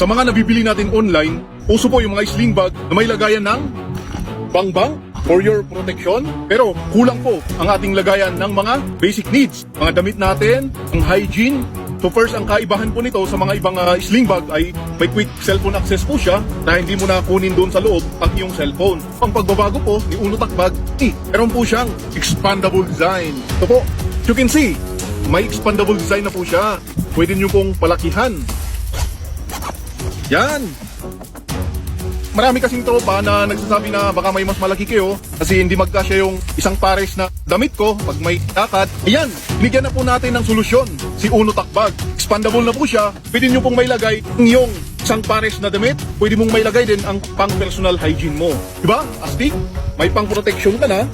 Sa mga nabibili natin online, uso po yung mga sling bag na may lagayan ng bangbang for your protection. Pero kulang po ang ating lagayan ng mga basic needs. Mga damit natin, ang hygiene. So first, ang kaibahan po nito sa mga ibang sling bag ay may quick cellphone access po siya na hindi mo na kunin doon sa loob ang iyong cellphone. Ang pagbabago po ni Uno Takbag, meron po siyang expandable design. Ito po, you can see, may expandable design na po siya. Pwede nyo pong palakihan. Yan! Marami kasing tropa na nagsasabi na baka may mas malaki kayo kasi hindi magkasya yung isang pares na damit ko pag may lakad. Ayan, binigyan na po natin ng solusyon si Uno Takbag. Expandable na po siya. Pwede nyo pong mailagay yung isang pares na damit. Pwede mong mailagay din ang pang personal hygiene mo. Diba? Astig, may pang protection ka na.